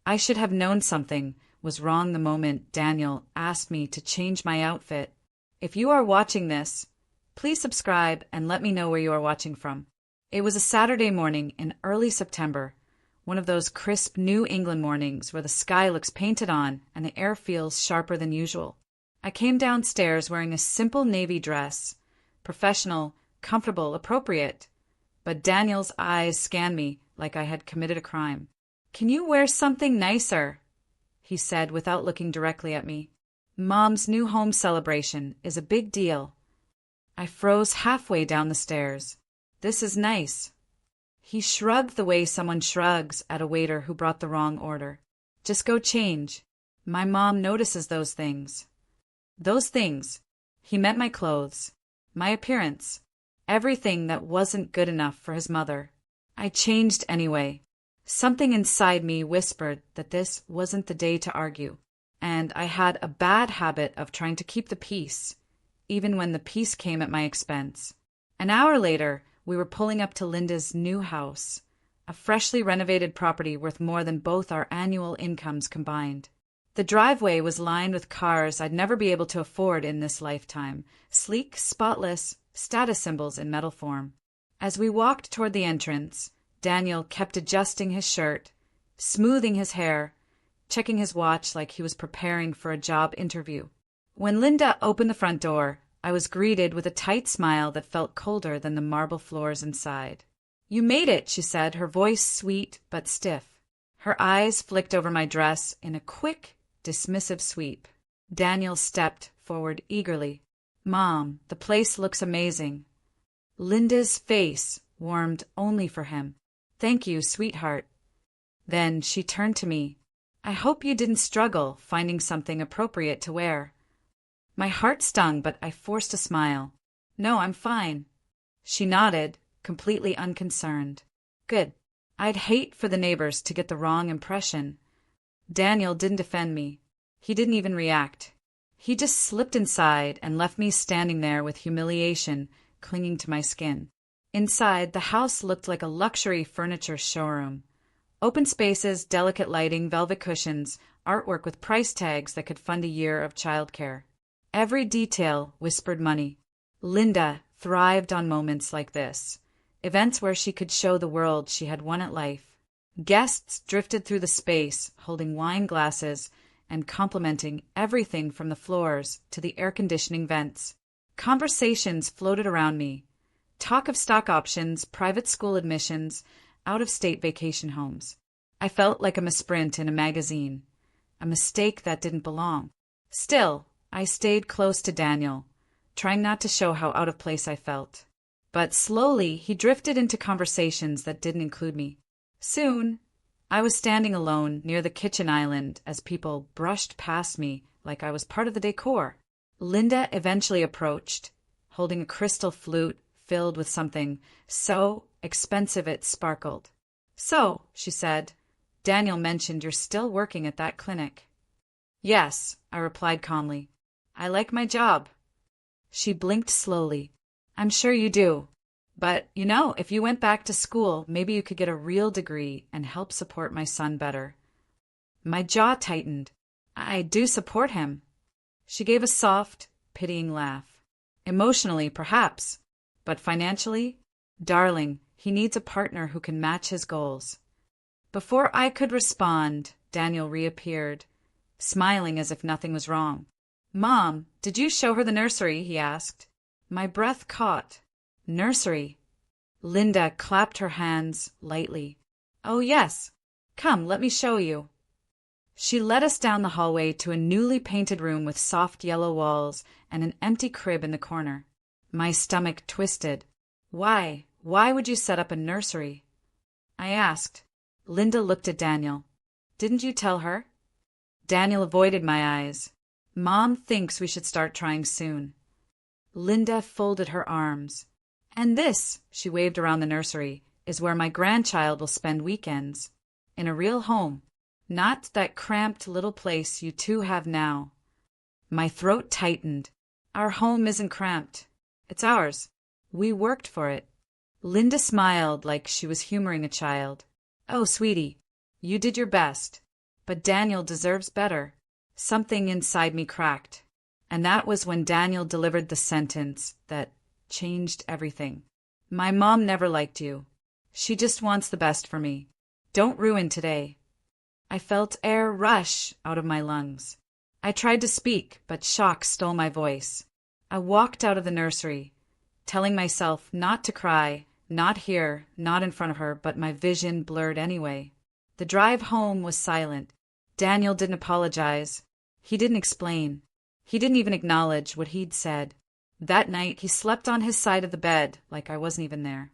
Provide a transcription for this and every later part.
I should have known something was wrong the moment Daniel asked me to change my outfit. If you are watching this, please subscribe and let me know where you are watching from. It was a Saturday morning in early September, one of those crisp New England mornings where the sky looks painted on and the air feels sharper than usual. I came downstairs wearing a simple navy dress, professional, comfortable, appropriate, but Daniel's eyes scanned me like I had committed a crime. "Can you wear something nicer?" he said without looking directly at me. "Mom's new home celebration is a big deal." I froze halfway down the stairs. "This is nice." He shrugged the way someone shrugs at a waiter who brought the wrong order. "Just go change. My mom notices those things." Those things. He meant my clothes, my appearance, everything that wasn't good enough for his mother. I changed anyway. Something inside me whispered that this wasn't the day to argue, and I had a bad habit of trying to keep the peace, even when the peace came at my expense. An hour later, we were pulling up to Linda's new house, a freshly renovated property worth more than both our annual incomes combined. The driveway was lined with cars I'd never be able to afford in this lifetime, sleek, spotless, status symbols in metal form. As we walked toward the entrance, Daniel kept adjusting his shirt, smoothing his hair, checking his watch like he was preparing for a job interview. When Linda opened the front door, I was greeted with a tight smile that felt colder than the marble floors inside. "You made it," she said, her voice sweet but stiff. Her eyes flicked over my dress in a quick, dismissive sweep. Daniel stepped forward eagerly. "Mom, the place looks amazing." Linda's face warmed only for him. "Thank you, sweetheart." Then she turned to me. "I hope you didn't struggle finding something appropriate to wear." My heart stung, but I forced a smile. "No, I'm fine." She nodded, completely unconcerned. "Good. I'd hate for the neighbors to get the wrong impression." Daniel didn't defend me. He didn't even react. He just slipped inside and left me standing there with humiliation clinging to my skin. Inside, the house looked like a luxury furniture showroom. Open spaces, delicate lighting, velvet cushions, artwork with price tags that could fund a year of childcare. Every detail whispered money. Linda thrived on moments like this, events where she could show the world she had won at life. Guests drifted through the space, holding wine glasses and complimenting everything from the floors to the air conditioning vents. Conversations floated around me. Talk of stock options, private school admissions, out-of-state vacation homes. I felt like a misprint in a magazine, a mistake that didn't belong. Still, I stayed close to Daniel, trying not to show how out of place I felt. But slowly, he drifted into conversations that didn't include me. Soon, I was standing alone near the kitchen island as people brushed past me like I was part of the decor. Linda eventually approached, holding a crystal flute filled with something so expensive it sparkled. "So," she said, "Daniel mentioned you're still working at that clinic." "Yes," I replied calmly. "I like my job." She blinked slowly. "I'm sure you do. But, if you went back to school, maybe you could get a real degree and help support my son better." My jaw tightened. "I do support him." She gave a soft, pitying laugh. "Emotionally, perhaps. But financially? Darling, he needs a partner who can match his goals." Before I could respond, Daniel reappeared, smiling as if nothing was wrong. "Mom, did you show her the nursery?" he asked. My breath caught. "Nursery?" Linda clapped her hands lightly. "Oh, yes. Come, let me show you." She led us down the hallway to a newly painted room with soft yellow walls and an empty crib in the corner. My stomach twisted. Why would you set up a nursery?" I asked. Linda looked at Daniel. "Didn't you tell her?" Daniel avoided my eyes. "Mom thinks we should start trying soon." Linda folded her arms. "And this," she waved around the nursery, "is where my grandchild will spend weekends. In a real home. Not that cramped little place you two have now." My throat tightened. "Our home isn't cramped. It's ours. We worked for it." Linda smiled like she was humoring a child. "Oh, sweetie, you did your best. But Daniel deserves better. Something inside me cracked. And that was when Daniel delivered the sentence that changed everything. My mom never liked you. She just wants the best for me. Don't ruin today. I felt air rush out of my lungs. I tried to speak, but shock stole my voice. I walked out of the nursery, telling myself not to cry, not here, not in front of her, but my vision blurred anyway. The drive home was silent. Daniel didn't apologize. He didn't explain. He didn't even acknowledge what he'd said. That night, he slept on his side of the bed like I wasn't even there.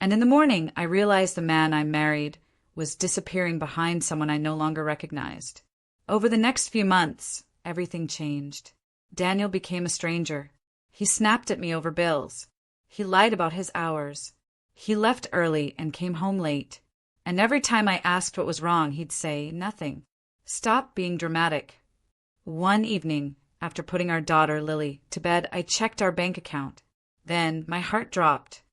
And in the morning, I realized the man I married was disappearing behind someone I no longer recognized. Over the next few months, everything changed. Daniel became a stranger. He snapped at me over bills. He lied about his hours. He left early and came home late. And every time I asked what was wrong, he'd say nothing. Stop being dramatic. One evening, after putting our daughter, Lily, to bed, I checked our bank account. Then my heart dropped.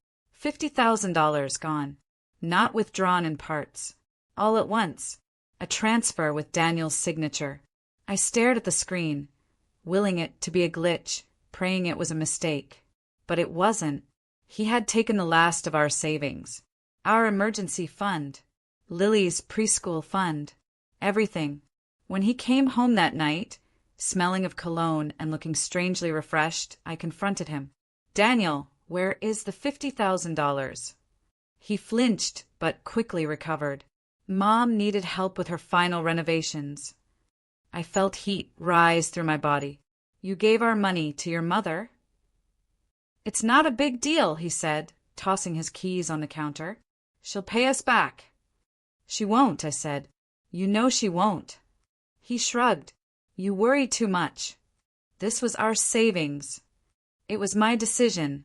$50,000 gone. Not withdrawn in parts. All at once. A transfer with Daniel's signature. I stared at the screen, willing it to be a glitch, praying it was a mistake. But it wasn't. He had taken the last of our savings. Our emergency fund. Lily's preschool fund. Everything. When he came home that night, smelling of cologne and looking strangely refreshed, I confronted him. Daniel, where is the $50,000? He flinched, but quickly recovered. Mom needed help with her final renovations. I felt heat rise through my body. You gave our money to your mother? It's not a big deal, he said, tossing his keys on the counter. She'll pay us back. She won't, I said. You know she won't. He shrugged. You worry too much. This was our savings. It was my decision.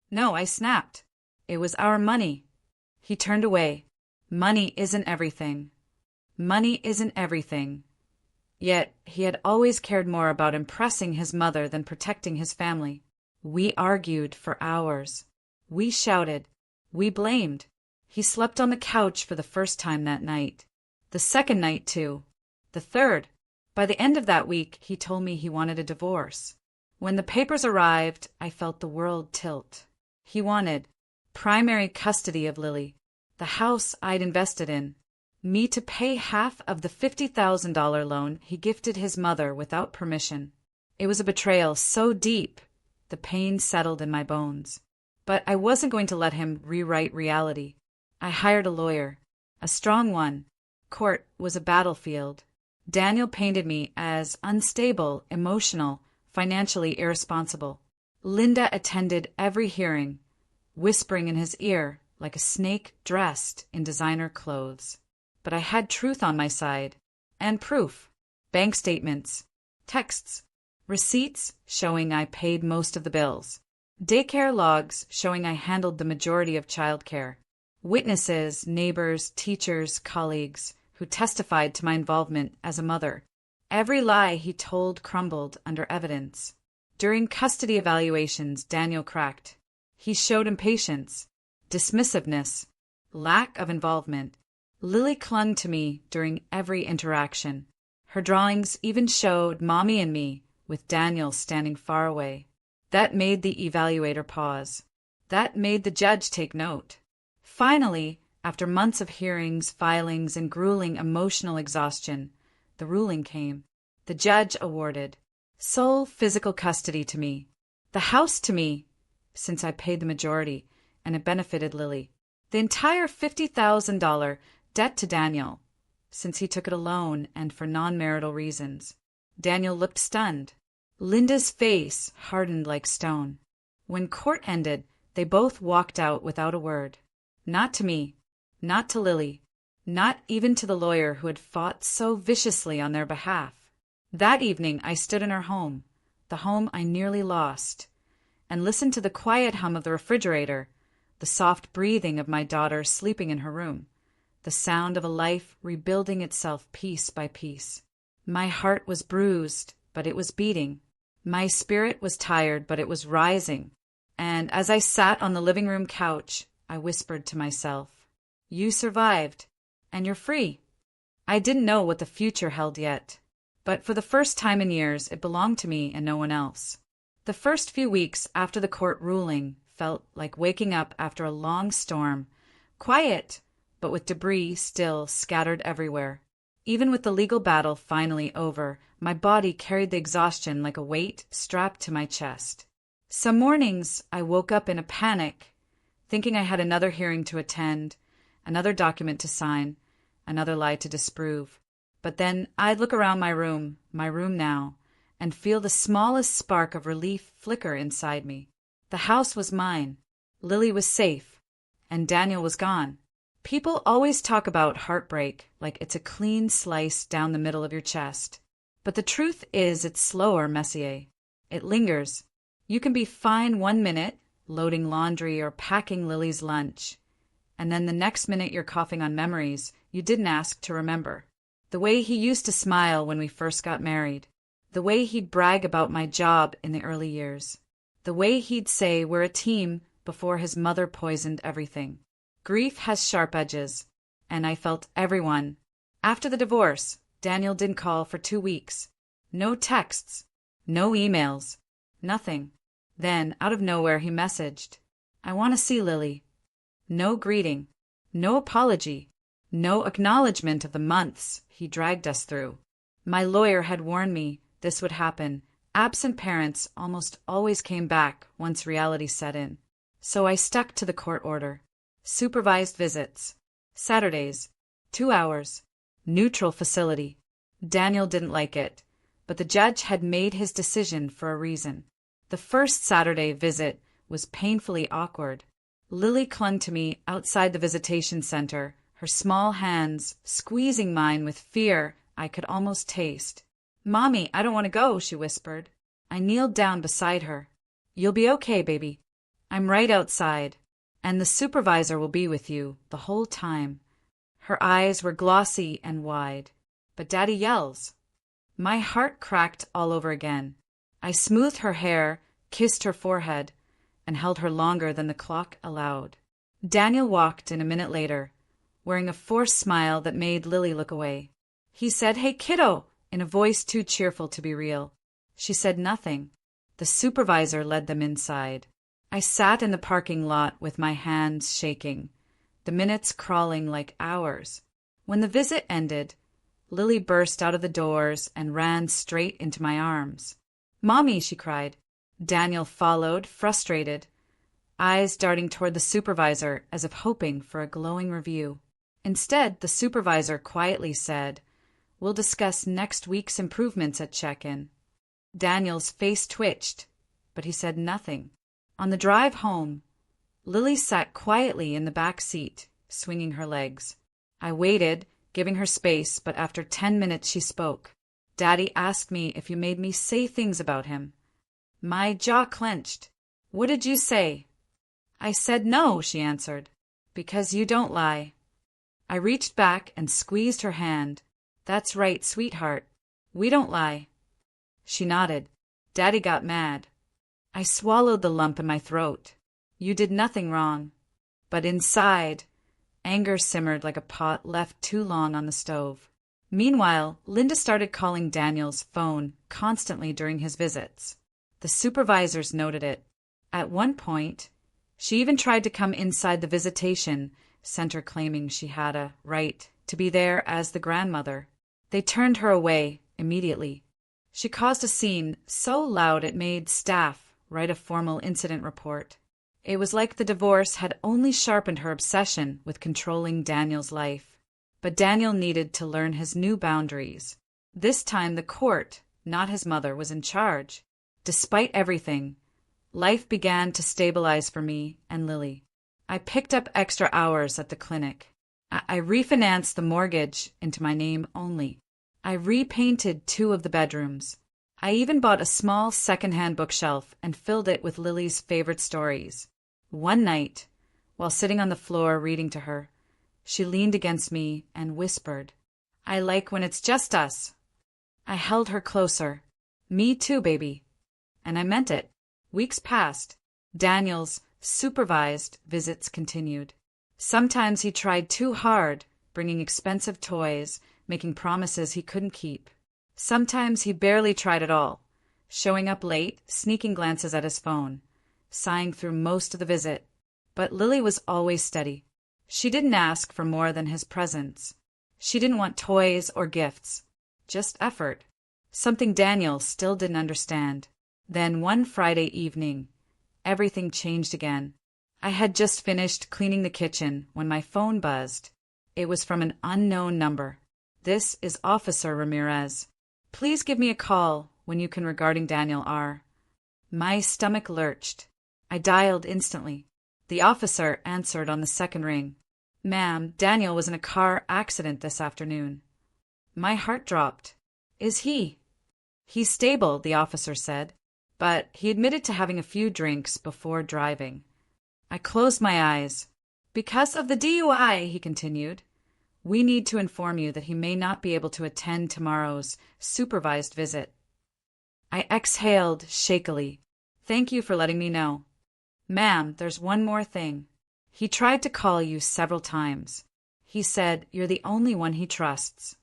No, I snapped. It was our money. He turned away. Money isn't everything. Money isn't everything. Yet he had always cared more about impressing his mother than protecting his family. We argued for hours. We shouted. We blamed. He slept on the couch for the first time that night. The second night, too. The third. By the end of that week, he told me he wanted a divorce. When the papers arrived, I felt the world tilt. He wanted primary custody of Lily, the house I'd invested in, me to pay half of the $50,000 loan he gifted his mother without permission. It was a betrayal so deep, the pain settled in my bones. But I wasn't going to let him rewrite reality. I hired a lawyer, a strong one. Court was a battlefield. Daniel painted me as unstable, emotional, financially irresponsible. Linda attended every hearing, whispering in his ear like a snake dressed in designer clothes. But I had truth on my side, and proof. Bank statements, texts, receipts showing I paid most of the bills, daycare logs showing I handled the majority of childcare, witnesses, neighbors, teachers, colleagues who testified to my involvement as a mother. Every lie he told crumbled under evidence. During custody evaluations, Daniel cracked. He showed impatience, dismissiveness, lack of involvement. Lily clung to me during every interaction. Her drawings even showed Mommy and me, with Daniel standing far away. That made the evaluator pause. That made the judge take note. Finally, after months of hearings, filings, and grueling emotional exhaustion, the ruling came. The judge awarded sole physical custody to me, the house to me, since I paid the majority, and it benefited Lily. The entire $50,000 debt to Daniel, since he took it alone and for non-marital reasons. Daniel looked stunned. Linda's face hardened like stone. When court ended, they both walked out without a word. Not to me, not to Lily, not even to the lawyer who had fought so viciously on their behalf. That evening I stood in her home, the home I nearly lost, and listened to the quiet hum of the refrigerator, the soft breathing of my daughter sleeping in her room, the sound of a life rebuilding itself piece by piece. My heart was bruised, but it was beating. My spirit was tired, but it was rising. And as I sat on the living room couch, I whispered to myself, "You survived, and you're free." I didn't know what the future held yet. But for the first time in years, it belonged to me and no one else. The first few weeks after the court ruling felt like waking up after a long storm. Quiet, but with debris still scattered everywhere. Even with the legal battle finally over, my body carried the exhaustion like a weight strapped to my chest. Some mornings, I woke up in a panic, thinking I had another hearing to attend, another document to sign, another lie to disprove. But then I'd look around my room now, and feel the smallest spark of relief flicker inside me. The house was mine, Lily was safe, and Daniel was gone. People always talk about heartbreak like it's a clean slice down the middle of your chest. But the truth is it's slower, Messier. It lingers. You can be fine 1 minute, loading laundry or packing Lily's lunch, and then the next minute you're coughing on memories you didn't ask to remember. The way he used to smile when we first got married. The way he'd brag about my job in the early years. The way he'd say we're a team before his mother poisoned everything. Grief has sharp edges, and I felt everyone. After the divorce, Daniel didn't call for 2 weeks. No texts, no emails, nothing. Then, out of nowhere, he messaged, "I want to see Lily." No greeting, no apology, no acknowledgement of the months he dragged us through. My lawyer had warned me this would happen. Absent parents almost always came back once reality set in. So I stuck to the court order. Supervised visits. Saturdays. 2 hours. Neutral facility. Daniel didn't like it, but the judge had made his decision for a reason. The first Saturday visit was painfully awkward. Lily clung to me outside the visitation center, her small hands squeezing mine with fear I could almost taste. "Mommy, I don't want to go," she whispered. I kneeled down beside her. "You'll be okay, baby. I'm right outside, and the supervisor will be with you the whole time." Her eyes were glossy and wide. "But Daddy yells." My heart cracked all over again. I smoothed her hair, kissed her forehead, and held her longer than the clock allowed. Daniel walked in a minute later, wearing a forced smile that made Lily look away. He said, "Hey, kiddo," in a voice too cheerful to be real. She said nothing. The supervisor led them inside. I sat in the parking lot with my hands shaking, the minutes crawling like hours. When the visit ended, Lily burst out of the doors and ran straight into my arms. "Mommy," she cried. Daniel followed, frustrated, eyes darting toward the supervisor as if hoping for a glowing review. Instead, the supervisor quietly said, "We'll discuss next week's improvements at check-in." Daniel's face twitched, but he said nothing. On the drive home, Lily sat quietly in the back seat, swinging her legs. I waited, giving her space, but after 10 minutes she spoke. "Daddy asked me if you made me say things about him." My jaw clenched. "What did you say?" "I said no," she answered. "Because you don't lie." I reached back and squeezed her hand. "That's right, sweetheart. We don't lie." She nodded. "Daddy got mad." I swallowed the lump in my throat. "You did nothing wrong." But inside, anger simmered like a pot left too long on the stove. Meanwhile, Linda started calling Daniel's phone constantly during his visits. The supervisors noted it. At one point, she even tried to come inside the visitation center claiming she had a right to be there as the grandmother. They turned her away immediately. She caused a scene so loud it made staff write a formal incident report. It was like the divorce had only sharpened her obsession with controlling Daniel's life. But Daniel needed to learn his new boundaries. This time the court, not his mother, was in charge. Despite everything, life began to stabilize for me and Lily. I picked up extra hours at the clinic. I refinanced the mortgage into my name only. I repainted 2 of the bedrooms. I even bought a small second-hand bookshelf and filled it with Lily's favorite stories. One night, while sitting on the floor reading to her, she leaned against me and whispered, "I like when it's just us." I held her closer. "Me too, baby." And I meant it. Weeks passed. Daniel's supervised visits continued. Sometimes he tried too hard, bringing expensive toys, making promises he couldn't keep. Sometimes he barely tried at all, showing up late, sneaking glances at his phone, sighing through most of the visit. But Lily was always steady. She didn't ask for more than his presence. She didn't want toys or gifts, just effort. Something Daniel still didn't understand. Then one Friday evening, everything changed again. I had just finished cleaning the kitchen when my phone buzzed. It was from an unknown number. "This is Officer Ramirez. Please give me a call when you can regarding Daniel R." My stomach lurched. I dialed instantly. The officer answered on the second ring. "Ma'am, Daniel was in a car accident this afternoon." My heart dropped. "Is he?" "He's stable," the officer said, but he admitted to having a few drinks before driving. I closed my eyes. "Because of the DUI," he continued, "we need to inform you that he may not be able to attend tomorrow's supervised visit." I exhaled shakily. "Thank you for letting me know. Ma'am, there's one more thing. He tried to call you several times. He said you're the only one he trusts."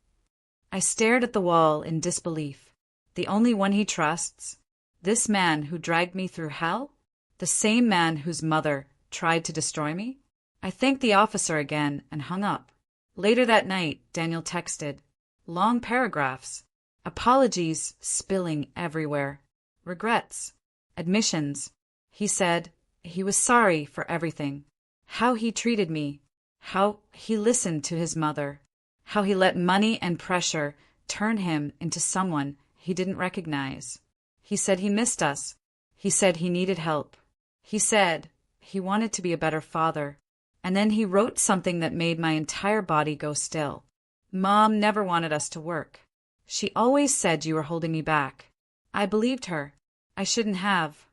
I stared at the wall in disbelief. The only one he trusts? This man who dragged me through hell? The same man whose mother tried to destroy me? I thanked the officer again and hung up. Later that night, Daniel texted. Long paragraphs. Apologies spilling everywhere. Regrets. Admissions. He said he was sorry for everything. How he treated me. How he listened to his mother. How he let money and pressure turn him into someone he didn't recognize. He said he missed us. He said he needed help. He said he wanted to be a better father. And then he wrote something that made my entire body go still. Mom never wanted us to work. She always said you were holding me back. I believed her. I shouldn't have.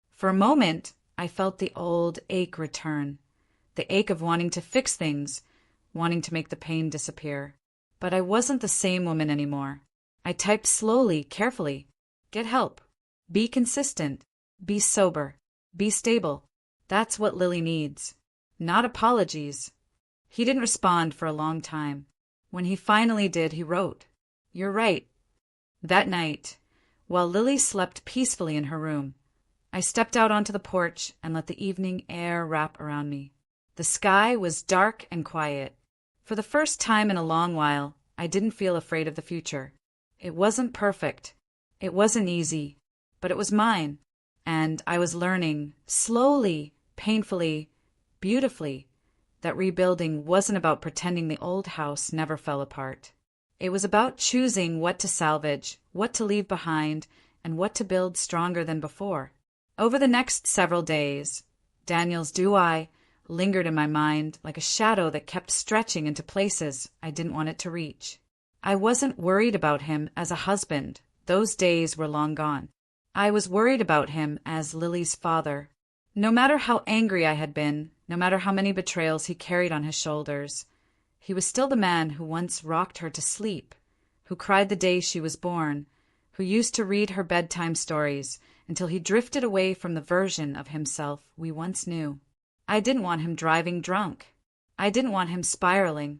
For a moment, I felt the old ache return. The ache of wanting to fix things, wanting to make the pain disappear. But I wasn't the same woman anymore. I typed slowly, carefully. Get help. Be consistent. Be sober. Be stable. That's what Lily needs. Not apologies. He didn't respond for a long time. When he finally did, he wrote, "You're right." That night, while Lily slept peacefully in her room, I stepped out onto the porch and let the evening air wrap around me. The sky was dark and quiet. For the first time in a long while, I didn't feel afraid of the future. It wasn't perfect. It wasn't easy. But it was mine. And I was learning, slowly, painfully, beautifully, that rebuilding wasn't about pretending the old house never fell apart. It was about choosing what to salvage, what to leave behind, and what to build stronger than before. Over the next several days, Daniel's "do-I" lingered in my mind like a shadow that kept stretching into places I didn't want it to reach. I wasn't worried about him as a husband. Those days were long gone. I was worried about him as Lily's father. No matter how angry I had been, no matter how many betrayals he carried on his shoulders, he was still the man who once rocked her to sleep, who cried the day she was born, who used to read her bedtime stories until he drifted away from the version of himself we once knew. I didn't want him driving drunk. I didn't want him spiraling.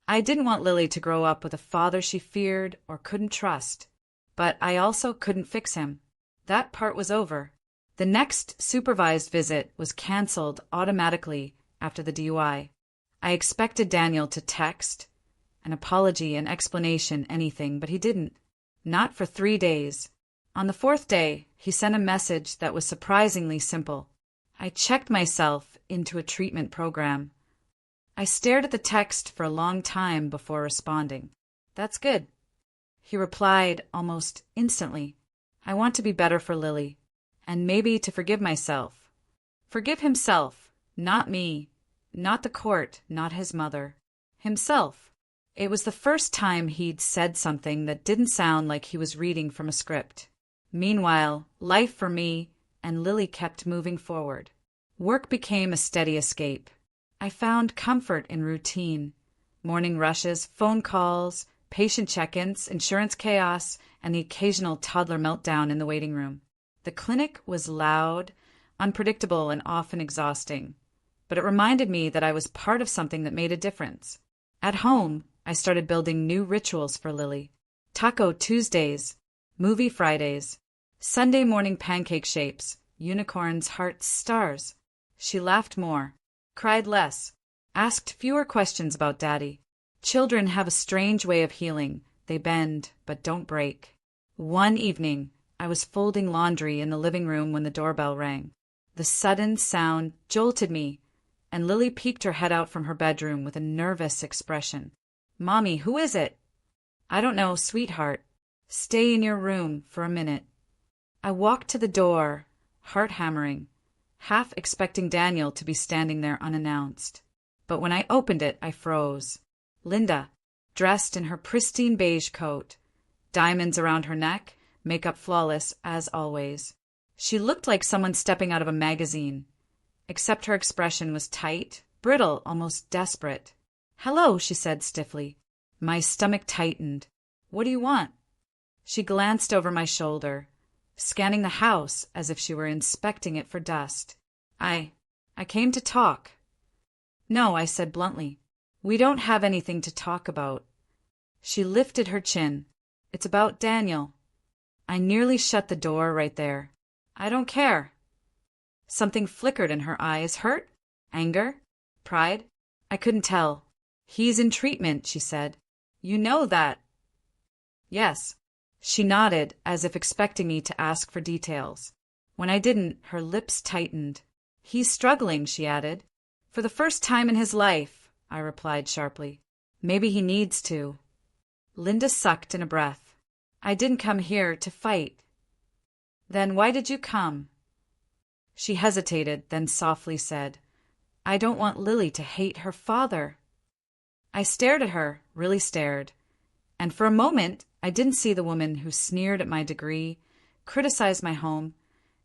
I didn't want Lily to grow up with a father she feared or couldn't trust. But I also couldn't fix him. That part was over. The next supervised visit was canceled automatically after the DUI. I expected Daniel to text, an apology, an explanation, anything, but he didn't. Not for 3 days. On the 4th day, he sent a message that was surprisingly simple. I checked myself into a treatment program. I stared at the text for a long time before responding. That's good. He replied almost instantly. I want to be better for Lily, and maybe to forgive myself. Forgive himself, not me, not the court, not his mother. Himself. It was the first time he'd said something that didn't sound like he was reading from a script. Meanwhile, life for me and Lily kept moving forward. Work became a steady escape. I found comfort in routine. Morning rushes, phone calls, patient check-ins, insurance chaos, and the occasional toddler meltdown in the waiting room. The clinic was loud, unpredictable, and often exhausting. But it reminded me that I was part of something that made a difference. At home, I started building new rituals for Lily. Taco Tuesdays, movie Fridays, Sunday morning pancake shapes, unicorns, hearts, stars. She laughed more, cried less, asked fewer questions about Daddy. Children have a strange way of healing. They bend, but don't break. One evening, I was folding laundry in the living room when the doorbell rang. The sudden sound jolted me, and Lily peeked her head out from her bedroom with a nervous expression. "Mommy, who is it?" "I don't know, sweetheart. Stay in your room for a minute." I walked to the door, heart hammering, half expecting Daniel to be standing there unannounced. But when I opened it, I froze. Linda, dressed in her pristine beige coat, diamonds around her neck, makeup flawless as always. She looked like someone stepping out of a magazine, except her expression was tight, brittle, almost desperate. "Hello," she said stiffly. My stomach tightened. "What do you want?" She glanced over my shoulder, scanning the house as if she were inspecting it for dust. I came to talk." "No," I said bluntly. "We don't have anything to talk about." She lifted her chin. "It's about Daniel." I nearly shut the door right there. "I don't care." Something flickered in her eyes. Hurt? Anger? Pride? I couldn't tell. "He's in treatment," she said. "You know that?" "Yes." She nodded, as if expecting me to ask for details. When I didn't, her lips tightened. "He's struggling," she added. "For the first time in his life," I replied sharply. "Maybe he needs to." Linda sucked in a breath. "I didn't come here to fight." "Then why did you come?" She hesitated, then softly said, "I don't want Lily to hate her father." I stared at her, really stared, and for a moment I didn't see the woman who sneered at my degree, criticized my home,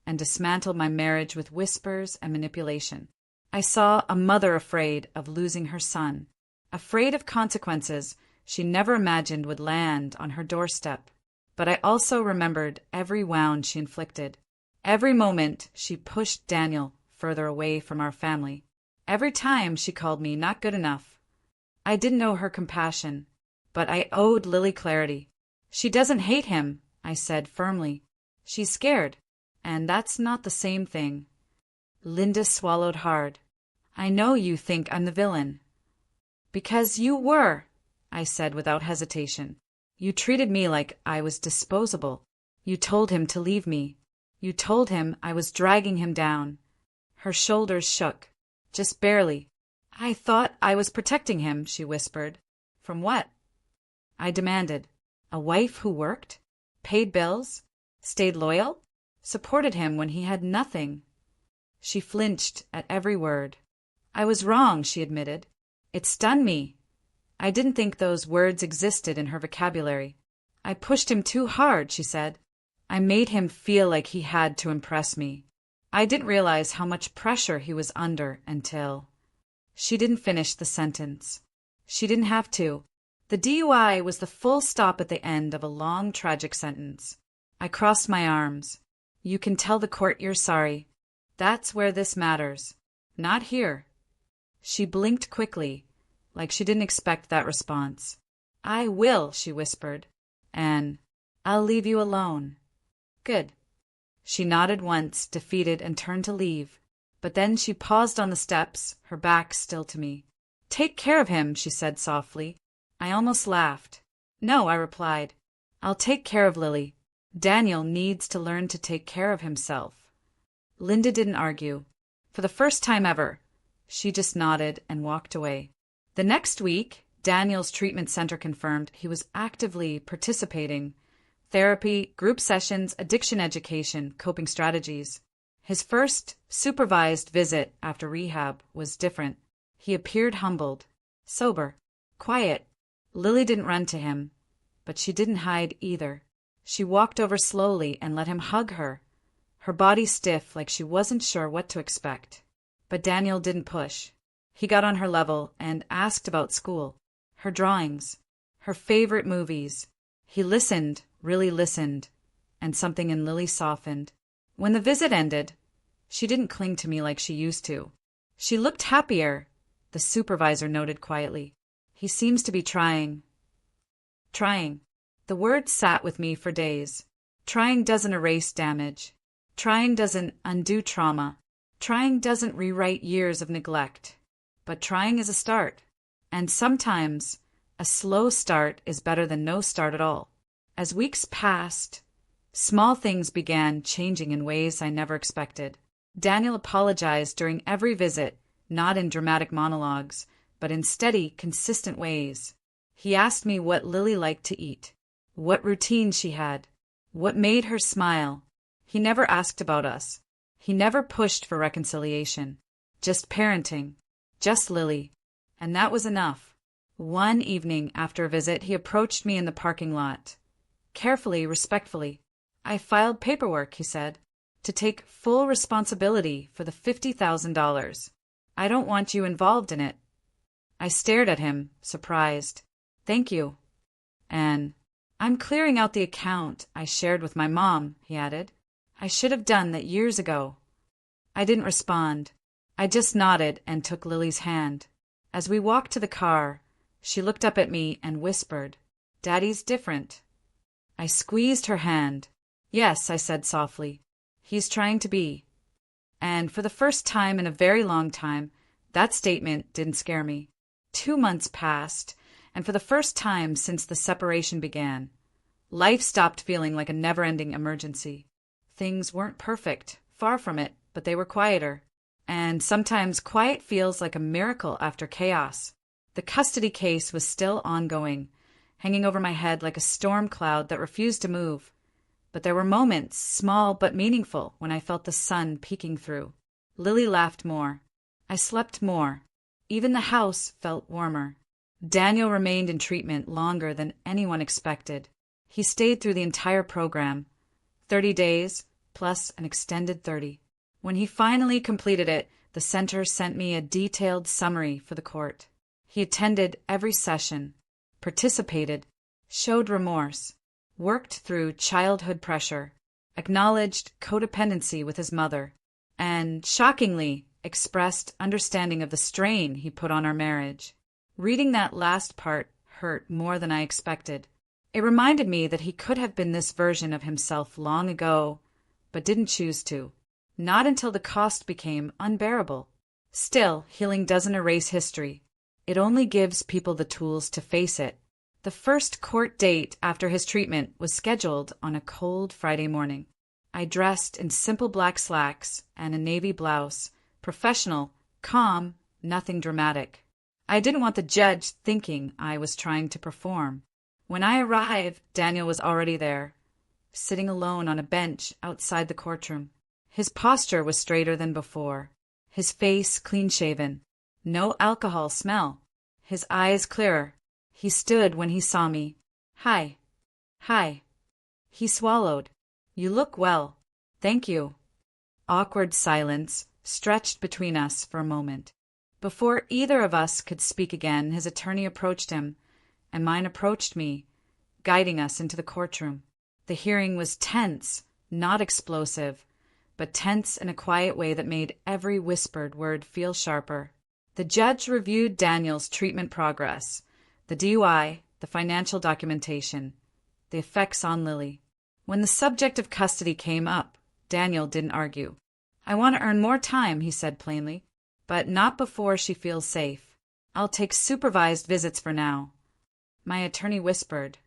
and dismantled my marriage with whispers and manipulation. I saw a mother afraid of losing her son, afraid of consequences she never imagined would land on her doorstep. But I also remembered every wound she inflicted, every moment she pushed Daniel further away from our family, every time she called me not good enough. I didn't know her compassion, but I owed Lily clarity. "She doesn't hate him," I said firmly. "She's scared, and that's not the same thing." Linda swallowed hard. "I know you think I'm the villain." "Because you were," I said without hesitation. "You treated me like I was disposable. You told him to leave me. You told him I was dragging him down." Her shoulders shook, just barely. "I thought I was protecting him," she whispered. "From what?" I demanded. "A wife who worked, paid bills, stayed loyal, supported him when he had nothing." She flinched at every word. "I was wrong," she admitted. "It stunned me." I didn't think those words existed in her vocabulary. "I pushed him too hard," she said. "I made him feel like he had to impress me. I didn't realize how much pressure he was under until—" She didn't finish the sentence. She didn't have to. The DUI was the full stop at the end of a long, tragic sentence. I crossed my arms. "You can tell the court you're sorry. That's where this matters. Not here." She blinked quickly, like she didn't expect that response. "I will," she whispered. "And I'll leave you alone." "Good." She nodded once, defeated, and turned to leave. But then she paused on the steps, her back still to me. "Take care of him," she said softly. I almost laughed. "No," I replied. "I'll take care of Lily. Daniel needs to learn to take care of himself." Linda didn't argue. For the first time ever, she just nodded and walked away. The next week, Daniel's treatment center confirmed he was actively participating. Therapy, group sessions, addiction education, coping strategies. His first supervised visit after rehab was different. He appeared humbled, sober, quiet. Lily didn't run to him, but she didn't hide either. She walked over slowly and let him hug her, her body stiff like she wasn't sure what to expect. But Daniel didn't push. He got on her level and asked about school, her drawings, her favorite movies. He listened, really listened, and something in Lily softened. When the visit ended, she didn't cling to me like she used to. She looked happier, the supervisor noted quietly. He seems to be trying. Trying. The word sat with me for days. Trying doesn't erase damage. Trying doesn't undo trauma. Trying doesn't rewrite years of neglect. But trying is a start. And sometimes, a slow start is better than no start at all. As weeks passed, small things began changing in ways I never expected. Daniel apologized during every visit, not in dramatic monologues, but in steady, consistent ways. He asked me what Lily liked to eat, what routine she had, what made her smile. He never asked about us. He never pushed for reconciliation. Just parenting. Just Lily. And that was enough. One evening after a visit, he approached me in the parking lot. Carefully, respectfully. I filed paperwork, he said, to take full responsibility for the $50,000. I don't want you involved in it. I stared at him, surprised. Thank you. And I'm clearing out the account I shared with my mom, he added. I should have done that years ago. I didn't respond. I just nodded and took Lily's hand. As we walked to the car, she looked up at me and whispered, Daddy's different. I squeezed her hand. Yes, I said softly. He's trying to be. And for the first time in a very long time, that statement didn't scare me. 2 months passed, and for the first time since the separation began, life stopped feeling like a never-ending emergency. Things weren't perfect, far from it, but they were quieter. And sometimes quiet feels like a miracle after chaos. The custody case was still ongoing, hanging over my head like a storm cloud that refused to move. But there were moments, small but meaningful, when I felt the sun peeking through. Lily laughed more. I slept more. Even the house felt warmer. Daniel remained in treatment longer than anyone expected. He stayed through the entire program, 30 days plus an extended 30. When he finally completed it, the center sent me a detailed summary for the court. He attended every session, participated, showed remorse, worked through childhood pressure, acknowledged codependency with his mother, and, shockingly, expressed understanding of the strain he put on our marriage. Reading that last part hurt more than I expected. It reminded me that he could have been this version of himself long ago, but didn't choose to. Not until the cost became unbearable. Still, healing doesn't erase history. It only gives people the tools to face it. The first court date after his treatment was scheduled on a cold Friday morning. I dressed in simple black slacks and a navy blouse, professional, calm, nothing dramatic. I didn't want the judge thinking I was trying to perform. When I arrived, Daniel was already there, sitting alone on a bench outside the courtroom. His posture was straighter than before, his face clean-shaven, no alcohol smell, his eyes clearer. He stood when he saw me. Hi. Hi. He swallowed. You look well. Thank you. Awkward silence stretched between us for a moment. Before either of us could speak again, his attorney approached him, and mine approached me, guiding us into the courtroom. The hearing was tense, not explosive, but tense in a quiet way that made every whispered word feel sharper. The judge reviewed Daniel's treatment progress, the DUI, the financial documentation, the effects on Lily. When the subject of custody came up, Daniel didn't argue. I want to earn more time, he said plainly, but not before she feels safe. I'll take supervised visits for now. My attorney whispered,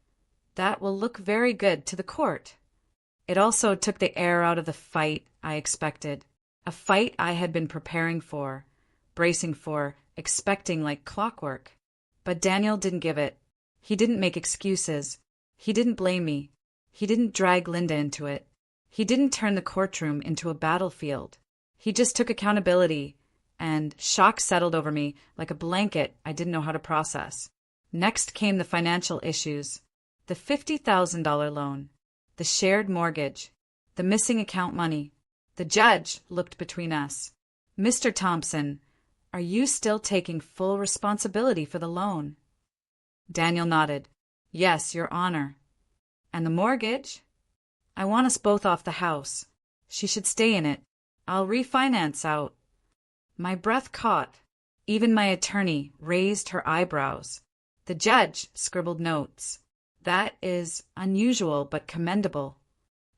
that will look very good to the court. It also took the air out of the fight I expected, a fight I had been preparing for, bracing for, expecting like clockwork. But Daniel didn't give it. He didn't make excuses. He didn't blame me. He didn't drag Linda into it. He didn't turn the courtroom into a battlefield. He just took accountability, and shock settled over me like a blanket I didn't know how to process. Next came the financial issues, the $50,000 loan, the shared mortgage, the missing account money. The judge looked between us. Mr. Thompson, are you still taking full responsibility for the loan? Daniel nodded. Yes, Your Honor. And the mortgage? I want us both off the house. She should stay in it. I'll refinance out. My breath caught. Even my attorney raised her eyebrows. The judge scribbled notes. That is unusual but commendable.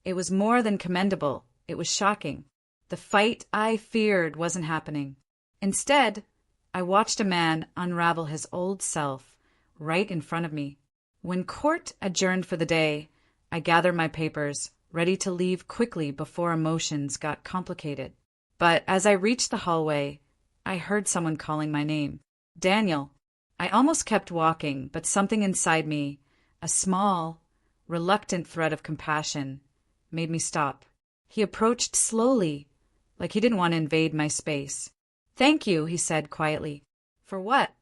It was more than commendable, it was shocking. The fight I feared wasn't happening. Instead, I watched a man unravel his old self right in front of me. When court adjourned for the day, I gathered my papers, ready to leave quickly before emotions got complicated. But as I reached the hallway, I heard someone calling my name. Daniel. I almost kept walking, but something inside me, a small, reluctant thread of compassion, made me stop. He approached slowly, like he didn't want to invade my space. "Thank you," he said quietly. "For what?"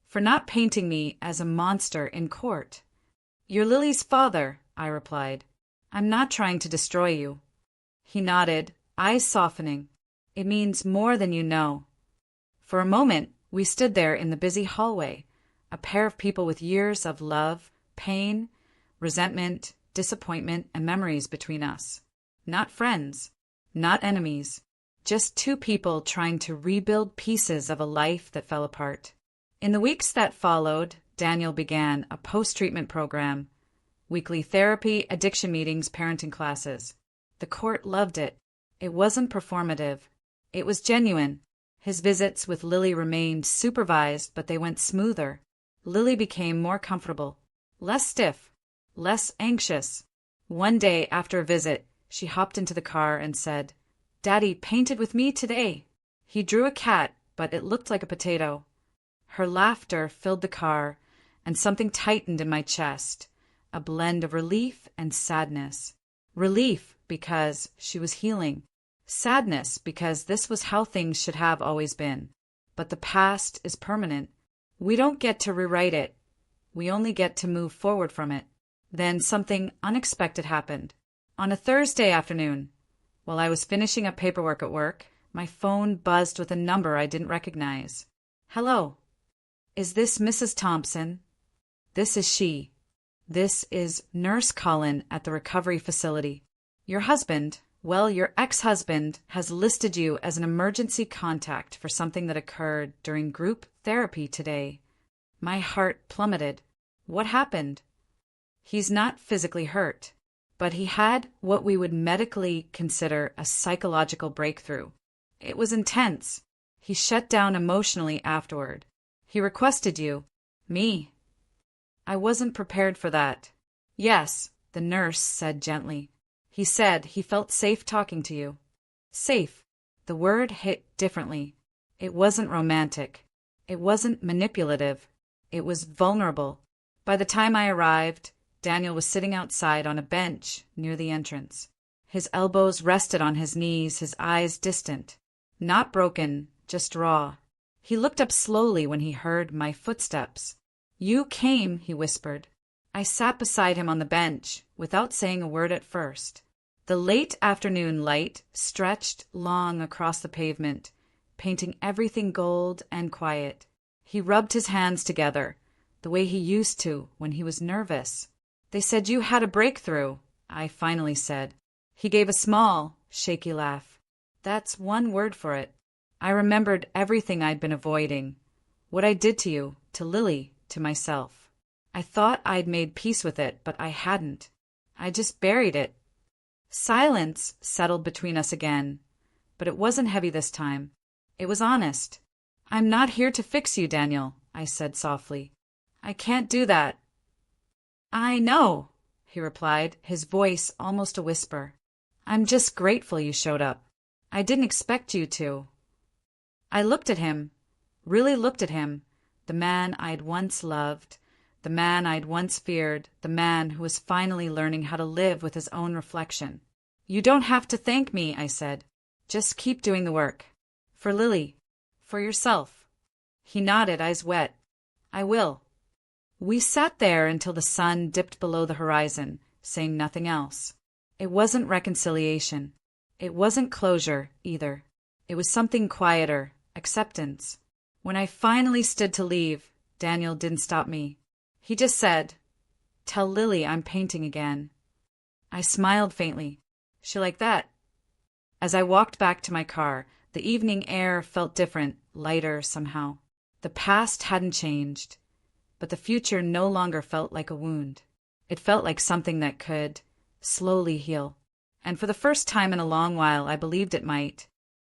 "For not painting me as a monster in court." "You're Lily's father," I replied. "I'm not trying to destroy you." He nodded, eyes softening. "It means more than you know." For a moment, we stood there in the busy hallway, a pair of people with years of love, pain, resentment, disappointment, and memories between us. Not friends, not enemies, just two people trying to rebuild pieces of a life that fell apart. In the weeks that followed, Daniel began a post-treatment program, weekly therapy, addiction meetings, parenting classes. The court loved it. It wasn't performative. It was genuine. His visits with Lily remained supervised, but they went smoother. Lily became more comfortable, less stiff, less anxious. One day after a visit, she hopped into the car and said, "Daddy painted with me today." He drew a cat, but it looked like a potato. Her laughter filled the car, and something tightened in my chest, a blend of relief and sadness. Relief because she was healing. Sadness because this was how things should have always been. But the past is permanent. We don't get to rewrite it. We only get to move forward from it. Then something unexpected happened. On a Thursday afternoon, while I was finishing up paperwork at work, my phone buzzed with a number I didn't recognize. "Hello. Is this Mrs. Thompson?" "This is she. This is Nurse Cullen at the recovery facility. Your husband, well, your ex-husband, has listed you as an emergency contact for something that occurred during group therapy today." My heart plummeted. What happened? He's not physically hurt, but he had what we would medically consider a psychological breakthrough. It was intense. He shut down emotionally afterward. He requested you. Me. I wasn't prepared for that. "Yes," the nurse said gently. "He said he felt safe talking to you." Safe. The word hit differently. It wasn't romantic. It wasn't manipulative. It was vulnerable. By the time I arrived, Daniel was sitting outside on a bench near the entrance. His elbows rested on his knees, his eyes distant. Not broken, just raw. He looked up slowly when he heard my footsteps. "You came," he whispered. I sat beside him on the bench, without saying a word at first. The late afternoon light stretched long across the pavement, painting everything gold and quiet. He rubbed his hands together, the way he used to when he was nervous. "They said you had a breakthrough," I finally said. He gave a small, shaky laugh. "That's one word for it." I remembered everything I'd been avoiding. What I did to you, to Lily, to myself. I thought I'd made peace with it, but I hadn't. I just buried it. Silence settled between us again, but it wasn't heavy this time. It was honest. "I'm not here to fix you, Daniel," I said softly. "I can't do that." "I know," he replied, his voice almost a whisper. "I'm just grateful you showed up. I didn't expect you to." I looked at him, really looked at him, the man I'd once loved, the man I'd once feared, the man who was finally learning how to live with his own reflection. "You don't have to thank me," I said. "Just keep doing the work. For Lily. For yourself." He nodded, eyes wet. "I will." We sat there until the sun dipped below the horizon, saying nothing else. It wasn't reconciliation. It wasn't closure, either. It was something quieter, acceptance. When I finally stood to leave, Daniel didn't stop me. He just said, "Tell Lily I'm painting again." I smiled faintly. "She like that?" As I walked back to my car, the evening air felt different, lighter somehow. The past hadn't changed. but the future no longer felt like a wound. It felt like something that could slowly heal. And for the first time in a long while, I believed it might.